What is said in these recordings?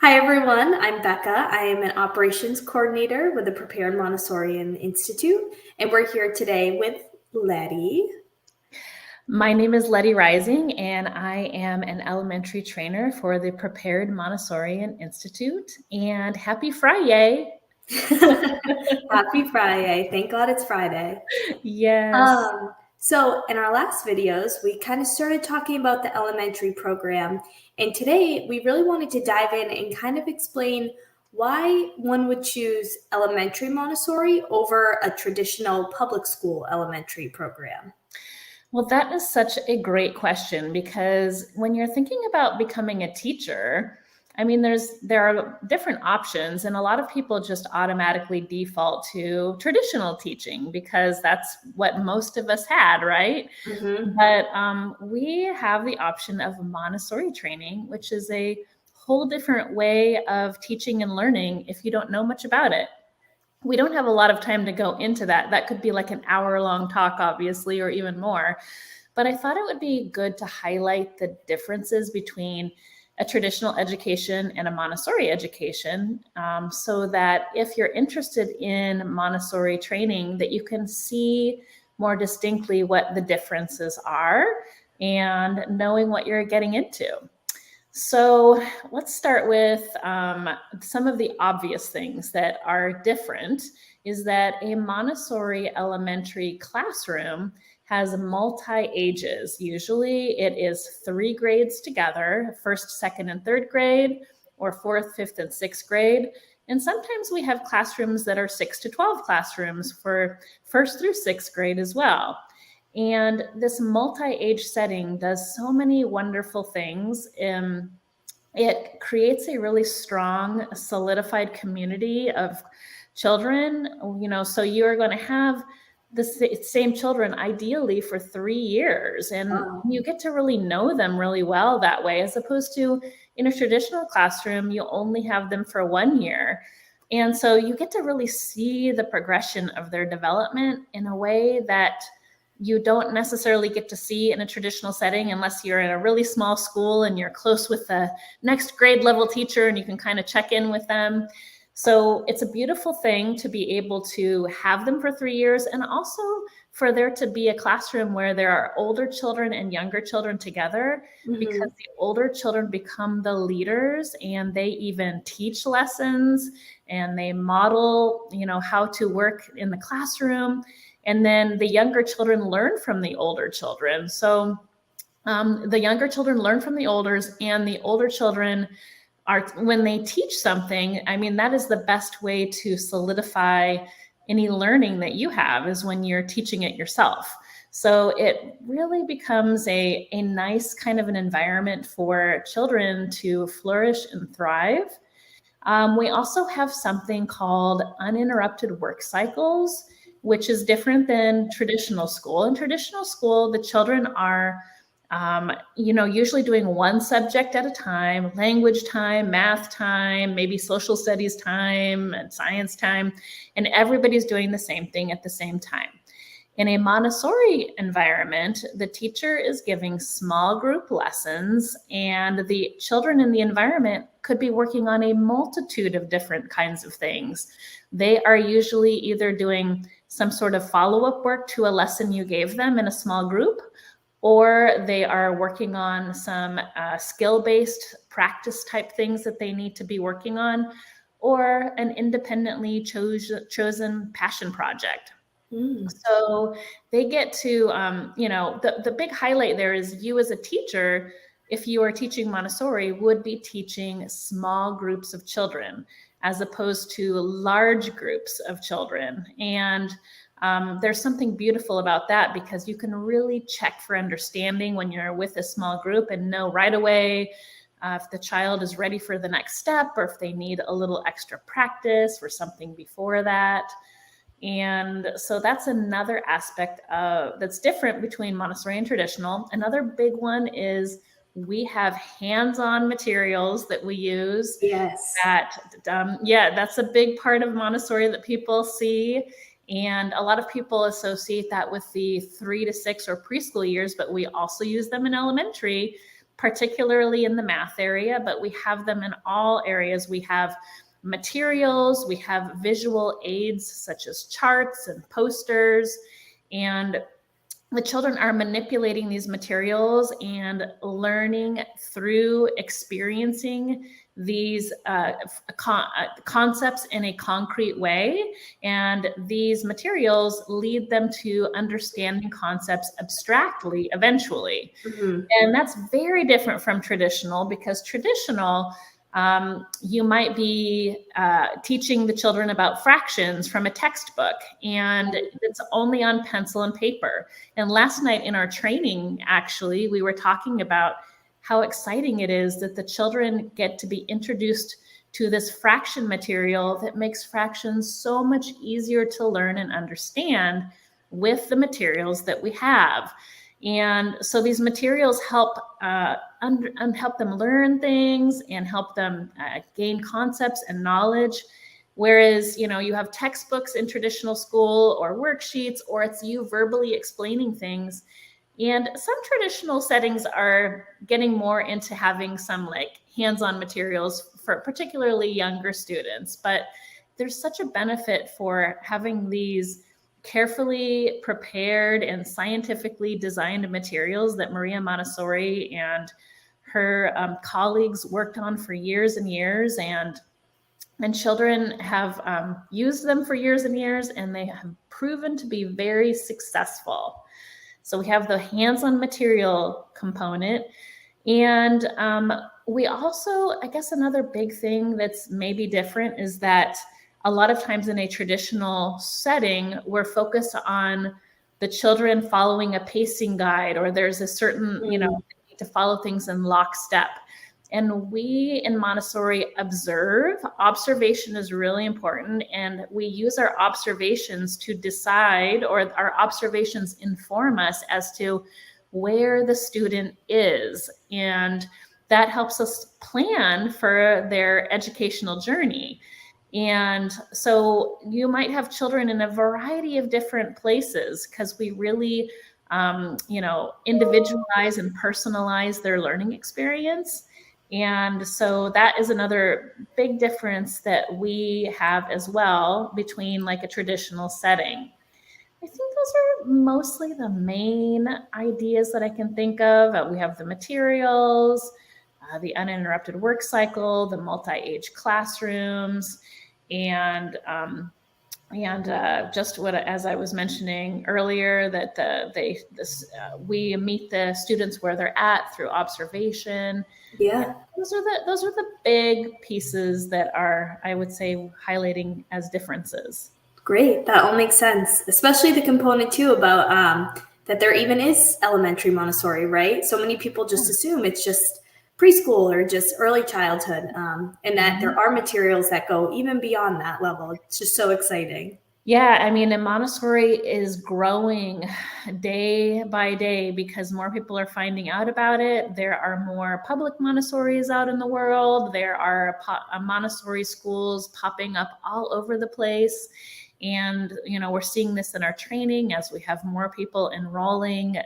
Hi everyone, I'm Becca. I am an operations coordinator with the Prepared Montessori Institute, and we're here today with Letty. My name is Letty Rising, and I am an elementary trainer for the Prepared Montessori Institute. And happy Friday! Happy Friday. Thank God it's Friday. Yes. So in our last videos, we kind of started talking about the elementary program, and today we really wanted to dive in and kind of explain why one would choose elementary Montessori over a traditional public school elementary program. Well, that is such a great question because when you're thinking about becoming a teacher, I mean, there are different options, and a lot of people just automatically default to traditional teaching because that's what most of us had, right? Mm-hmm. But we have the option of Montessori training, which is a whole different way of teaching and learning if you don't know much about it. We don't have a lot of time to go into that. That could be like an hour-long talk, obviously, or even more. But I thought it would be good to highlight the differences between a traditional education and a Montessori education, so that if you're interested in Montessori training, that you can see more distinctly what the differences are and knowing what you're getting into. So let's start with some of the obvious things that are different is that a Montessori elementary classroom has multi-ages. Usually it is 3 grades together, first, second, and third grade, or fourth, fifth, and sixth grade. And sometimes we have classrooms that are 6 to 12 classrooms for first through sixth grade as well. And this multi-age setting does so many wonderful things. It creates a really strong, solidified community of children, so you're going to have the same children ideally for 3 years, and you get to really know them really well that way, as opposed to in a traditional classroom, you only have them for 1 year. And so you get to really see the progression of their development in a way that you don't necessarily get to see in a traditional setting unless you're in a really small school and you're close with the next grade level teacher and you can kind of check in with them. So it's a beautiful thing to be able to have them for 3 years, and also for there to be a classroom where there are older children and younger children together, because the older children become the leaders and they even teach lessons and they model, how to work in the classroom. And then the younger children learn from the older children. So the younger children learn from the olders, and the older children are, when they teach something, I mean, that is the best way to solidify any learning that you have, is when you're teaching it yourself. So it really becomes a nice kind of an environment for children to flourish and thrive. We also have something called uninterrupted work cycles, which is different than traditional school. In traditional school, the children are, usually doing one subject at a time: language time, math time, maybe social studies time, and science time, and everybody's doing the same thing at the same time. In a Montessori environment, the teacher is giving small group lessons, and the children in the environment could be working on a multitude of different kinds of things. They are usually either doing some sort of follow-up work to a lesson you gave them in a small group, or they are working on some skill-based practice type things that they need to be working on, or an independently chosen passion project. So they get to, the big highlight there is you as a teacher, if you are teaching Montessori, would be teaching small groups of children as opposed to large groups of children. And there's something beautiful about that, because you can really check for understanding when you're with a small group and know right away if the child is ready for the next step, or if they need a little extra practice for something before that. And so that's another aspect that's different between Montessori and traditional. Another big one is we have hands-on materials that we use. Yes. That's a big part of Montessori that people see. And a lot of people associate that with the 3 to 6 or preschool years, but we also use them in elementary. particularly in the math area, but we have them in all areas. We have materials, we have visual aids such as charts and posters, and the children are manipulating these materials and learning through experiencing these concepts in a concrete way. And these materials lead them to understanding concepts abstractly eventually. Mm-hmm. And that's very different from traditional, because traditional, you might be teaching the children about fractions from a textbook, and it's only on pencil and paper. And last night in our training, actually, we were talking about how exciting it is that the children get to be introduced to this fraction material that makes fractions so much easier to learn and understand with the materials that we have. And so these materials help help them learn things and help them gain concepts and knowledge. Whereas, you have textbooks in traditional school or worksheets, or it's you verbally explaining things. And some traditional settings are getting more into having some like hands-on materials for particularly younger students. But there's such a benefit for having these carefully prepared and scientifically designed materials that Maria Montessori and her colleagues worked on for years and years, and children have used them for years and years, and they have proven to be very successful. So we have the hands-on material component, and we also, I guess another big thing that's maybe different is that a lot of times in a traditional setting, we're focused on the children following a pacing guide, or there's a certain, they need to follow things in lockstep. And we in Montessori observe. Observation is really important, and we use our observations to decide, or our observations inform us as to where the student is. And that helps us plan for their educational journey. And so you might have children in a variety of different places, because we really, individualize and personalize their learning experience. And so that is another big difference that we have as well between like a traditional setting. I think those are mostly the main ideas that I can think of. We have the materials, the uninterrupted work cycle, the multi-age classrooms, and just what, as I was mentioning earlier, that we meet the students where they're at through observation. Yeah, those are the big pieces that are, I would say, highlighting as differences. great. That all makes sense, especially the component too about that there even is elementary Montessori, right? So many people just assume it's just preschool or just early childhood, and that there are materials that go even beyond that level. It's just so exciting. Yeah, I mean, and Montessori is growing day by day because more people are finding out about it. There are more public Montessoris out in the world. There are Montessori schools popping up all over the place. And, we're seeing this in our training as we have more people enrolling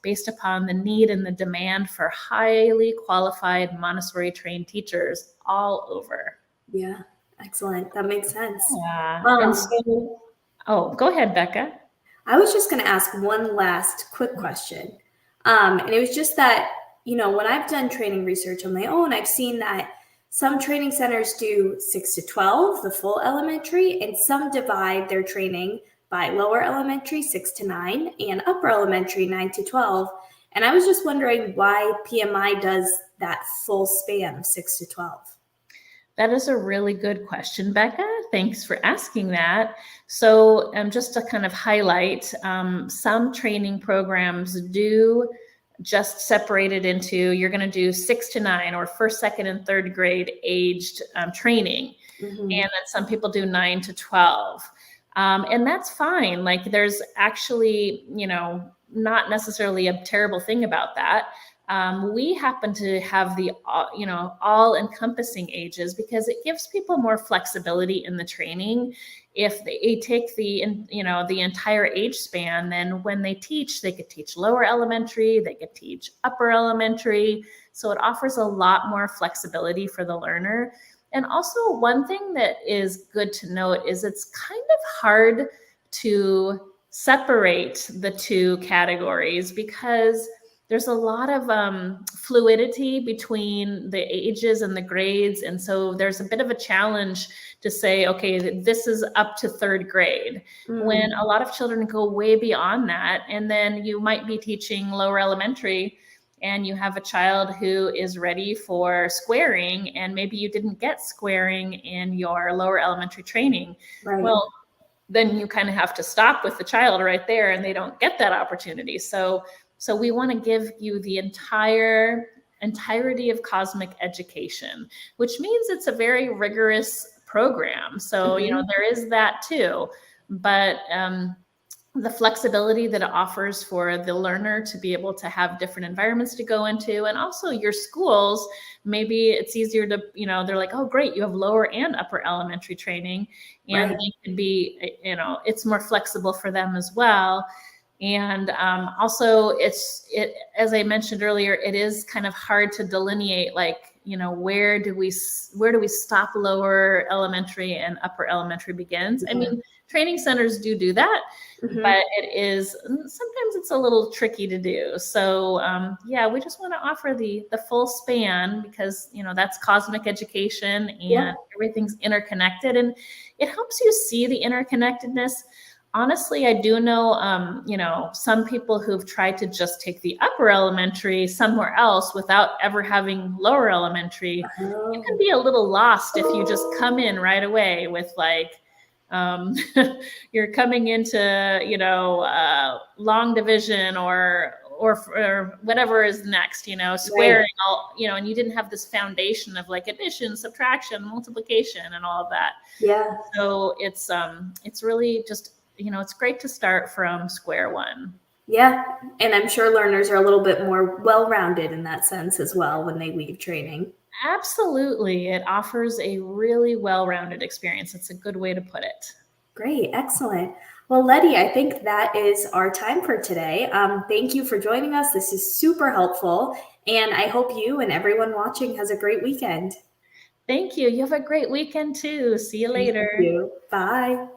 based upon the need and the demand for highly qualified Montessori trained teachers all over. Yeah, excellent. That makes sense. Yeah. And so, go ahead, Becca. I was just going to ask one last quick question. And it was just that, when I've done training research on my own, I've seen that some training centers do 6 to 12, the full elementary, and some divide their training by lower elementary, 6 to 9, and upper elementary, 9 to 12. And I was just wondering why PMI does that full span of 6 to 12. That is a really good question, Becca. Thanks for asking that. So just to kind of highlight, some training programs do just separate it into, you're going to do 6 to 9 or first, second, and third grade aged training. Mm-hmm. And then some people do 9 to 12. And that's fine. Like there's actually, not necessarily a terrible thing about that. We happen to have the all-encompassing ages because it gives people more flexibility in the training. If they take the entire age span, then when they teach, they could teach lower elementary, they could teach upper elementary. So it offers a lot more flexibility for the learner. And also, one thing that is good to note is it's kind of hard to separate the two categories because there's a lot of fluidity between the ages and the grades. And so there's a bit of a challenge to say, okay, this is up to third grade, when a lot of children go way beyond that. And then you might be teaching lower elementary and you have a child who is ready for squaring, and maybe you didn't get squaring in your lower elementary training. Right. Well, then you kind of have to stop with the child right there, and they don't get that opportunity. So we want to give you the entirety of cosmic education, which means it's a very rigorous program. So, there is that too. But the flexibility that it offers for the learner to be able to have different environments to go into, and also your schools, maybe it's easier to, they're like, oh, great, you have lower and upper elementary training, and they can be, it's more flexible for them as well. And also, as I mentioned earlier, it is kind of hard to delineate, like, where do we stop lower elementary and upper elementary begins. I mean, training centers do that, but sometimes it's a little tricky to do. So we just want to offer the full span because, that's cosmic education, and everything's interconnected, and it helps you see the interconnectedness. Honestly, I do know, some people who've tried to just take the upper elementary somewhere else without ever having lower elementary. You can be a little lost if you just come in right away with you're coming into, long division or whatever is next, squaring, and you didn't have this foundation of like addition, subtraction, multiplication, and all of that. Yeah. So it's really just, it's great to start from square one. Yeah. And I'm sure learners are a little bit more well-rounded in that sense as well when they leave training. Absolutely. It offers a really well-rounded experience. It's a good way to put it. Great. Excellent. Well, Letty, I think that is our time for today. Thank you for joining us. This is super helpful. And I hope you and everyone watching has a great weekend. Thank you. You have a great weekend too. See you later. Thank you. Bye.